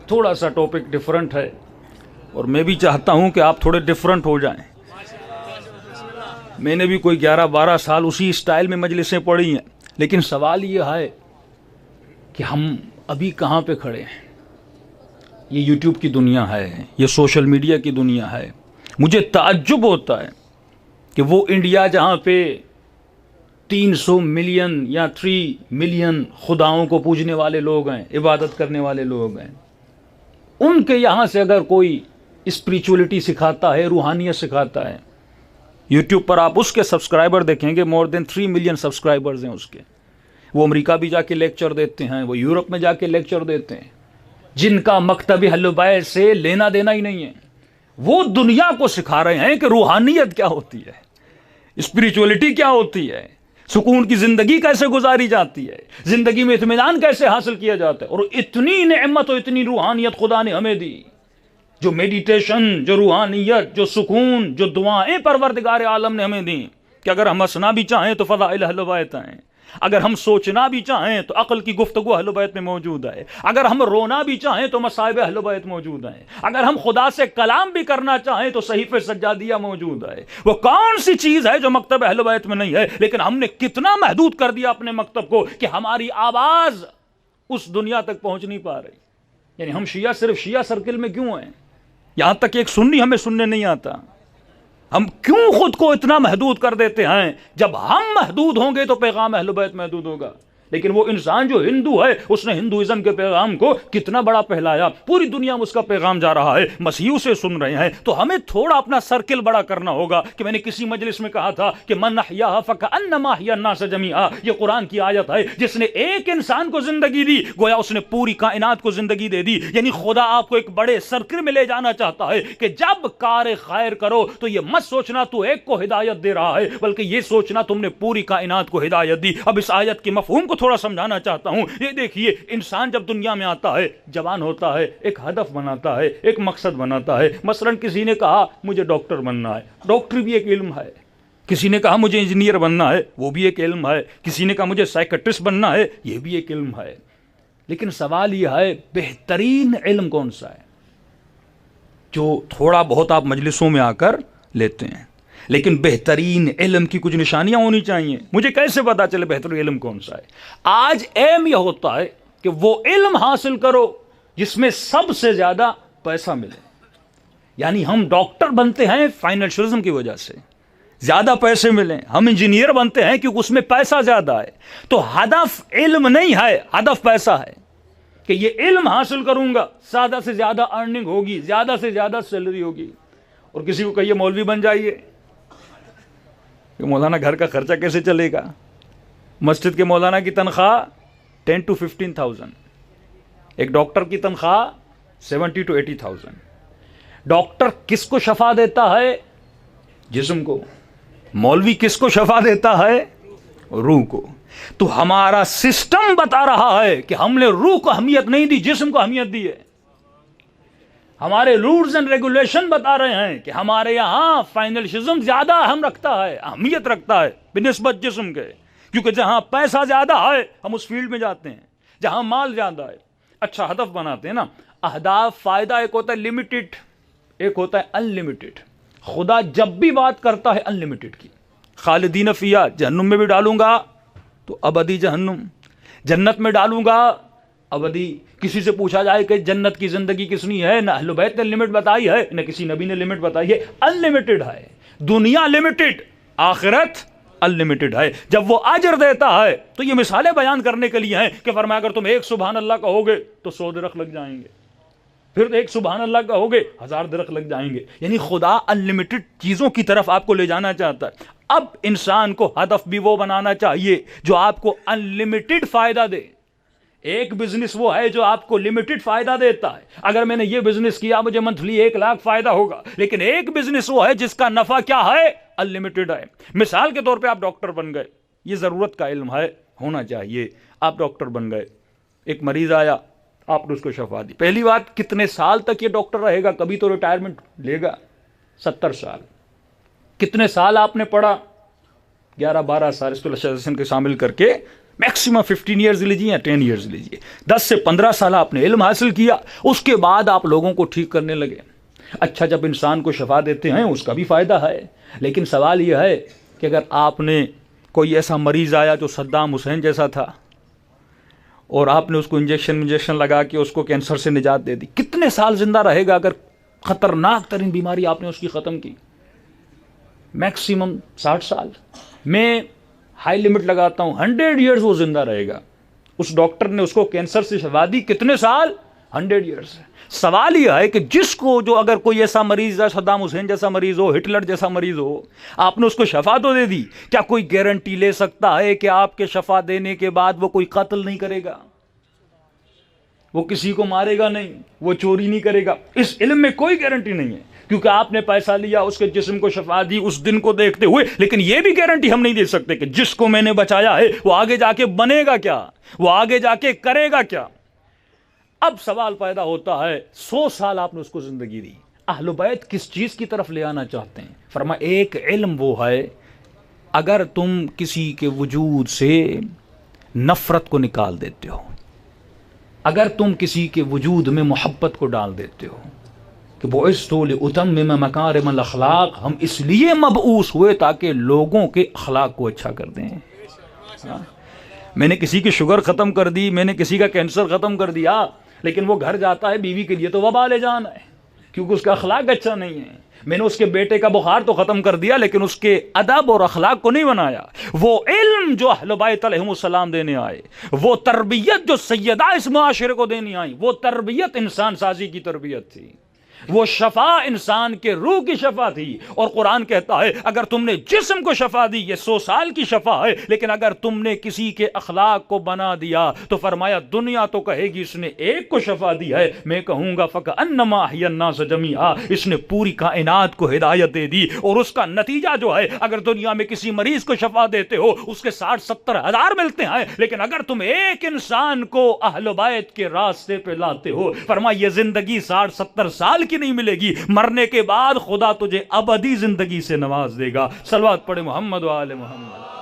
تھوڑا سا topic different ہے اور میں بھی چاہتا ہوں کہ آپ تھوڑے ڈفرنٹ ہو جائیں. میں نے بھی کوئی 11-12 سال اسی اسٹائل میں مجلسیں پڑھی ہیں، لیکن سوال یہ ہے کہ ہم ابھی کہاں پہ کھڑے ہیں. یہ یوٹیوب کی دنیا ہے، یہ سوشل میڈیا کی دنیا ہے. مجھے تعجب ہوتا ہے کہ وہ انڈیا جہاں پہ 300 ملین یا 3 ملین خداؤں کو پوجنے والے لوگ ہیں، عبادت کرنے والے لوگ ہیں، ان کے یہاں سے اگر کوئی اسپریچولیٹی سکھاتا ہے، روحانیت سکھاتا ہے، یوٹیوب پر آپ اس کے سبسکرائبر دیکھیں گے، مور دین 3 ملین سبسکرائبرز ہیں اس کے. وہ امریکہ بھی جا کے لیکچر دیتے ہیں، وہ یورپ میں جا کے لیکچر دیتے ہیں، جن کا مکتب اہل بیت سے لینا دینا ہی نہیں ہے. وہ دنیا کو سکھا رہے ہیں کہ روحانیت کیا ہوتی ہے، اسپریچولیٹی کیا ہوتی ہے، سکون کی زندگی کیسے گزاری جاتی ہے، زندگی میں اطمینان کیسے حاصل کیا جاتا ہے. اور اتنی نعمت اور اتنی روحانیت خدا نے ہمیں دی، جو میڈیٹیشن، جو روحانیت، جو سکون، جو دعائیں پروردگار عالم نے ہمیں دیں کہ اگر ہم ہنسنا بھی چاہیں تو فضائل اہل بیت ہیں، اگر ہم سوچنا بھی چاہیں تو عقل کی گفتگو اہل بیت میں موجود ہے، اگر ہم رونا بھی چاہیں تو مصائب اہل بیت موجود ہیں، اگر ہم خدا سے کلام بھی کرنا چاہیں تو صحیفہ سجادیہ موجود ہے. وہ کون سی چیز ہے جو مکتب اہل بیت میں نہیں ہے؟ لیکن ہم نے کتنا محدود کر دیا اپنے مکتب کو کہ ہماری آواز اس دنیا تک پہنچ نہیں پا رہی. یعنی ہم شیعہ صرف شیعہ سرکل میں کیوں ہیں؟ یہاں تک ایک سنی ہمیں سننے نہیں آتا. ہم کیوں خود کو اتنا محدود کر دیتے ہیں؟ جب ہم محدود ہوں گے تو پیغام اہل بیت محدود ہوگا. لیکن وہ انسان جو ہندو ہے، اس نے ہندوازم کے پیغام کو کتنا بڑا پھیلایا، پوری دنیا میں اس کا پیغام جا رہا ہے، مسیحیوں سے سن رہے ہیں. تو ہمیں تھوڑا اپنا سرکل بڑا کرنا ہوگا. کہ میں نے کسی مجلس میں کہا تھا کہ من احیاها فکأنما احیا الناس جميعا، یہ قرآن کی آیت ہے، جس نے ایک انسان کو زندگی دی گویا اس نے پوری کائنات کو زندگی دے دی. یعنی خدا آپ کو ایک بڑے سرکل میں لے جانا چاہتا ہے کہ جب کار خیر کرو تو یہ مت سوچنا تو ایک کو ہدایت دے رہا ہے، بلکہ یہ سوچنا تم نے پوری کائنات کو ہدایت دی. اب اس آیت کے مفہوم کو تھوڑا سمجھانا چاہتا ہوں. یہ دیکھیے، انسان جب دنیا میں آتا ہے، جوان ہوتا ہے، ایک ہدف بناتا ہے، ایک مقصد بناتا ہے. مثلا کسی نے کہا مجھے ڈاکٹر بننا ہے، ڈاکٹر بھی ایک علم ہے. کسی نے کہا مجھے انجینئر بننا ہے، وہ بھی ایک علم ہے. کسی نے کہا مجھے سائیکٹرسٹ بننا ہے، یہ بھی ایک علم ہے. لیکن سوال یہ ہے بہترین علم کون سا ہے جو تھوڑا بہت آپ مجلسوں میں آ کر لیتے ہیں؟ لیکن بہترین علم کی کچھ نشانیاں ہونی چاہیے. مجھے کیسے پتا چلے بہترین علم کون سا ہے؟ آج ایم یہ ہوتا ہے کہ وہ علم حاصل کرو جس میں سب سے زیادہ پیسہ ملے. یعنی ہم ڈاکٹر بنتے ہیں فائنینشلزم کی وجہ سے، زیادہ پیسے ملیں. ہم انجینئر بنتے ہیں کیونکہ اس میں پیسہ زیادہ ہے. تو ہدف علم نہیں ہے، ہدف پیسہ ہے کہ یہ علم حاصل کروں گا، زیادہ سے زیادہ ارننگ ہوگی، زیادہ سے زیادہ سیلری ہوگی. اور کسی کو کہیے مولوی بن جائیے، کہ مولانا گھر کا خرچہ کیسے چلے گا؟ مسجد کے مولانا کی تنخواہ 10 to 15,000، ایک ڈاکٹر کی تنخواہ 70 to 80,000. ڈاکٹر کس کو شفا دیتا ہے؟ جسم کو. مولوی کس کو شفا دیتا ہے؟ روح کو. تو ہمارا سسٹم بتا رہا ہے کہ ہم نے روح کو اہمیت نہیں دی، جسم کو اہمیت دی ہے. ہمارے رولز اینڈ ریگولیشن بتا رہے ہیں کہ ہمارے یہاں فائنینشلزم زیادہ اہم رکھتا ہے، اہمیت رکھتا ہے بنسبت جسم کے. کیونکہ جہاں پیسہ زیادہ ہے ہم اس فیلڈ میں جاتے ہیں، جہاں مال زیادہ ہے. اچھا ہدف بناتے ہیں نا. اہداف، فائدہ ایک ہوتا ہے لمیٹڈ، ایک ہوتا ہے ان لمیٹڈ. خدا جب بھی بات کرتا ہے ان لمیٹڈ کی، خالدین فیہا، جہنم میں بھی ڈالوں گا تو ابدی جہنم، جنت میں ڈالوں گا ابدی. کسی سے پوچھا جائے کہ جنت کی زندگی کتنی ہے، نہ اہل بیت نے لمٹ بتائی ہے، نہ کسی نبی نے لمٹ بتائی ہے. ان لمیٹڈ ہے. دنیا لمیٹڈ، آخرت ان لمیٹڈ ہے. جب وہ اجر دیتا ہے تو یہ مثالیں بیان کرنے کے لیے ہیں کہ فرمایا اگر تم ایک سبحان اللہ کہو گے تو 100 درخت لگ جائیں گے، پھر ایک سبحان اللہ کہو گے 1000 درخت لگ جائیں گے. یعنی خدا ان لمیٹڈ چیزوں کی طرف آپ کو لے جانا چاہتا ہے. اب انسان کو ہدف بھی وہ بنانا چاہیے جو آپ کو ان لمیٹڈ فائدہ دے. ایک بزنس وہ ہے جو آپ کو لمیٹڈ فائدہ دیتا ہے. اگر میں نے یہ بزنس کیا مجھے منتھلی 1 لاکھ فائدہ ہوگا. لیکن ایک بزنس وہ ہے جس کا نفع کیا ہے؟ ان لمیٹڈ ہے. مثال کے طور پہ آپ ڈاکٹر بن گئے، یہ ضرورت کا علم ہے، ہونا چاہیے. آپ ڈاکٹر بن گئے، ایک مریض آیا، آپ نے اس کو شفا دی. پہلی بات کتنے سال تک یہ ڈاکٹر رہے گا؟ کبھی تو ریٹائرمنٹ لے گا. 70 سال. کتنے سال آپ نے پڑھا؟ 11-12 سال اسپیشلائزیشن کے شامل کر کے میکسیمم 15 ایئرز لیجیے یا 10 ایئرز لیجیے. 10 سے 15 سال آپ نے علم حاصل کیا، اس کے بعد آپ لوگوں کو ٹھیک کرنے لگے. اچھا، جب انسان کو شفا دیتے ہیں اس کا بھی فائدہ ہے، لیکن سوال یہ ہے کہ اگر آپ نے کوئی ایسا مریض آیا جو صدام حسین جیسا تھا اور آپ نے اس کو انجیکشن لگا کے اس کو کینسر سے نجات دے دی، کتنے سال زندہ رہے گا؟ اگر خطرناک ترین بیماری آپ نے اس کی ختم کی، میکسیمم 60 سال. میں ہائی لمٹ لگاتا ہوں 100 ایئرز وہ زندہ رہے گا. اس ڈاکٹر نے اس کو کینسر سے شفا دی. کتنے سال؟ 100 ایئرز. سوال یہ ہے کہ جس کو جو اگر کوئی ایسا مریض ہے، صدام حسین جیسا مریض ہو، ہٹلر جیسا مریض ہو، آپ نے اس کو شفا تو دے دی، کیا کوئی گارنٹی لے سکتا ہے کہ آپ کے شفا دینے کے بعد وہ کوئی قتل نہیں کرے گا؟ وہ کسی کو مارے گا نہیں، وہ چوری نہیں کرے گا؟ اس علم میں کوئی گارنٹی نہیں ہے، کیونکہ آپ نے پیسہ لیا، اس کے جسم کو شفا دی اس دن کو دیکھتے ہوئے. لیکن یہ بھی گارنٹی ہم نہیں دے سکتے کہ جس کو میں نے بچایا ہے وہ آگے جا کے بنے گا کیا، وہ آگے جا کے کرے گا کیا. اب سوال پیدا ہوتا ہے، 100 سال آپ نے اس کو زندگی دی، اہل بیت کس چیز کی طرف لے آنا چاہتے ہیں؟ فرمایا ایک علم وہ ہے اگر تم کسی کے وجود سے نفرت کو نکال دیتے ہو، اگر تم کسی کے وجود میں محبت کو ڈال دیتے ہو کہ بعثت لأتمم مکارم الاخلاق، ہم اس لیے مبعوث ہوئے تاکہ لوگوں کے اخلاق کو اچھا کر دیں. میں نے کسی کی شوگر ختم کر دی، میں نے کسی کا کینسر ختم کر دیا، لیکن وہ گھر جاتا ہے بیوی کے لیے تو وبال جان ہے کیونکہ اس کا اخلاق اچھا نہیں ہے. میں نے اس کے بیٹے کا بخار تو ختم کر دیا لیکن اس کے ادب اور اخلاق کو نہیں بنایا. وہ علم جو اہل بیت علیہم السلام دینے آئے، وہ تربیت جو سیدہ اس معاشرے کو دینی آئی، وہ تربیت انسان سازی کی تربیت تھی، وہ شفا انسان کے روح کی شفا تھی. اور قرآن کہتا ہے اگر تم نے جسم کو شفا دی یہ 100 سال کی شفا ہے، لیکن اگر تم نے کسی کے اخلاق کو بنا دیا تو فرمایا دنیا تو کہے گی اس نے ایک کو شفا دی ہے، میں کہوں گا فکأنما احیا الناس جمیعا، اس نے پوری کائنات کو ہدایت دے دی. اور اس کا نتیجہ جو ہے، اگر دنیا میں کسی مریض کو شفا دیتے ہو اس کے 60-70 ہزار ملتے ہیں، لیکن اگر تم ایک انسان کو اہل بیت کے راستے پہ لاتے ہو، فرمایا یہ زندگی 60-70 سال کی نہیں ملے گی، مرنے کے بعد خدا تجھے ابدی زندگی سے نواز دے گا. صلوات پڑھے محمد و آل محمد.